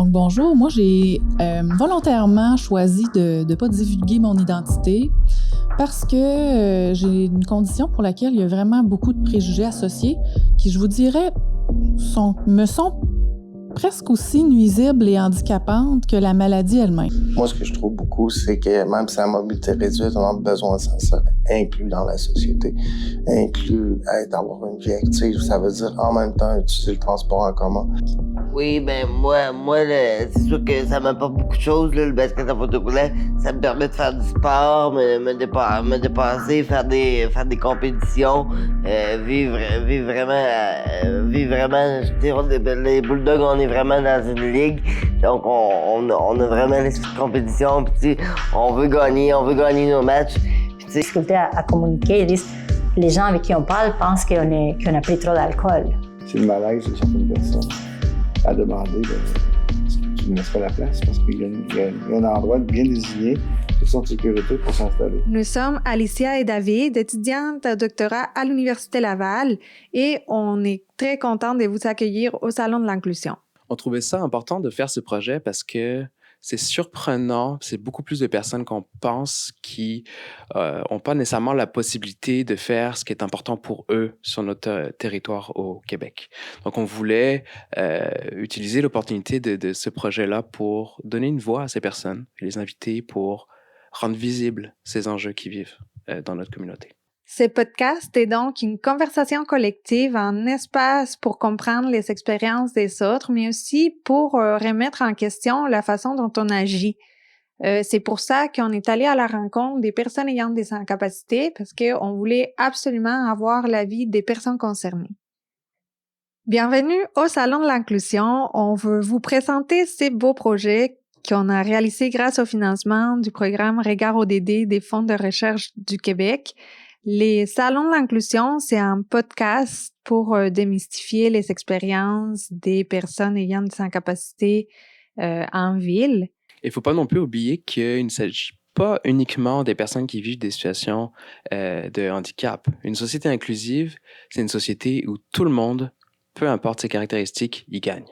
Donc bonjour, moi j'ai volontairement choisi de ne pas divulguer mon identité parce que j'ai une condition pour laquelle il y a vraiment beaucoup de préjugés associés qui, je vous dirais, me sont presque aussi nuisibles et handicapantes que la maladie elle-même. Moi, ce que je trouve beaucoup, c'est que même si la mobilité réduite, on a besoin de se inclus dans la société, d'avoir une vie active. Ça veut dire en même temps utiliser le transport en commun. Oui, ben moi c'est sûr que ça m'apporte beaucoup de choses, là, le basket en fauteuil, ça me permet de faire du sport, me dépasser, faire des compétitions, vivre vraiment, les Bulldogs, on est vraiment dans une ligue, donc on a vraiment l'esprit de compétition, puis on veut gagner nos matchs. Difficulté à communiquer, les gens avec qui on parle pensent qu'on a pris trop d'alcool. C'est le malaise de certaines personnes à demander est-ce que tu ne laisses pas la place parce qu'il y a un endroit bien désigné, question de sécurité pour s'installer. Nous sommes Alicia et David, étudiantes de doctorat à l'Université Laval et on est très contents de vous accueillir au Salon de l'inclusion. On trouvait ça important de faire ce projet parce que c'est surprenant, c'est beaucoup plus de personnes qu'on pense qui n'ont pas nécessairement la possibilité de faire ce qui est important pour eux sur notre territoire au Québec. Donc, on voulait utiliser l'opportunité de ce projet-là pour donner une voix à ces personnes et les inviter pour rendre visibles ces enjeux qu'ils vivent dans notre communauté. Ce podcast est donc une conversation collective, un espace pour comprendre les expériences des autres, mais aussi pour remettre en question la façon dont on agit. C'est pour ça qu'on est allé à la rencontre des personnes ayant des incapacités, parce qu'on voulait absolument avoir l'avis des personnes concernées. Bienvenue au Salon de l'inclusion. On veut vous présenter ces beaux projets qu'on a réalisés grâce au financement du programme Regard ODD des Fonds de recherche du Québec. Les Salons de l'inclusion, c'est un podcast pour démystifier les expériences des personnes ayant des incapacités en ville. Il ne faut pas non plus oublier qu'il ne s'agit pas uniquement des personnes qui vivent des situations de handicap. Une société inclusive, c'est une société où tout le monde, peu importe ses caractéristiques, y gagne.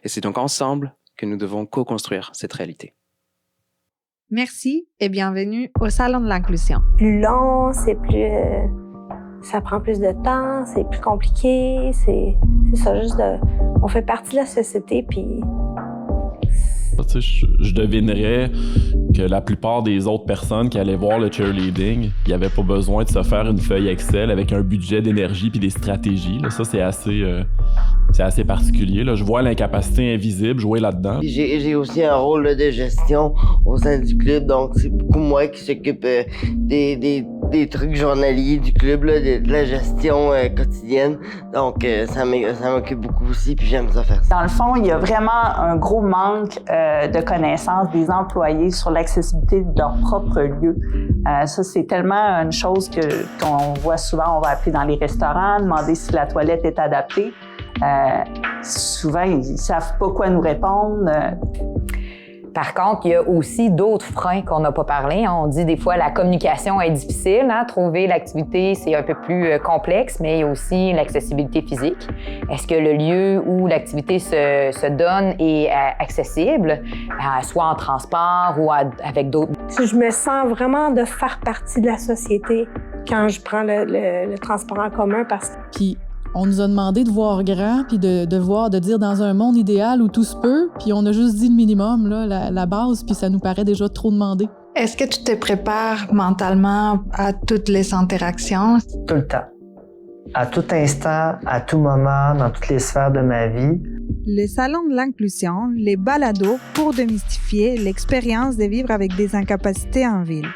Et c'est donc ensemble que nous devons co-construire cette réalité. Merci et bienvenue au Salon de l'inclusion. Plus long, ça prend plus de temps, c'est plus compliqué, c'est ça, juste on fait partie de la société, puis... Tu sais, je devinerais que la plupart des autres personnes qui allaient voir le cheerleading, il n'y avait pas besoin de se faire une feuille Excel avec un budget d'énergie puis des stratégies. Là. Ça, c'est assez particulier. Là. Je vois l'incapacité invisible jouer là-dedans. J'ai aussi un rôle là, de gestion au sein du club, donc c'est beaucoup moi qui s'occupe des trucs journaliers du club, là, de la gestion quotidienne. Donc ça m'occupe beaucoup aussi, puis j'aime ça faire ça. Dans le fond, il y a vraiment un gros manque de connaissances des employés sur l'accessibilité de leur propre lieu. Ça, c'est tellement une chose qu'on voit souvent, on va appeler dans les restaurants, demander si la toilette est adaptée. Souvent, ils ne savent pas quoi nous répondre. Par contre, il y a aussi d'autres freins qu'on n'a pas parlé. On dit des fois la communication est difficile. Trouver l'activité, c'est un peu plus complexe, mais il y a aussi l'accessibilité physique. Est-ce que le lieu où l'activité se donne est accessible, soit en transport ou avec d'autres? Je me sens vraiment de faire partie de la société quand je prends le transport en commun parce que... Puis on nous a demandé de voir grand, puis de dire dans un monde idéal où tout se peut, puis on a juste dit le minimum, là, la base, puis ça nous paraît déjà trop demandé. Est-ce que tu te prépares mentalement à toutes les interactions? Tout le temps. À tout instant, à tout moment, dans toutes les sphères de ma vie. Le Salon de l'inclusion, les balados pour démystifier l'expérience de vivre avec des incapacités en ville.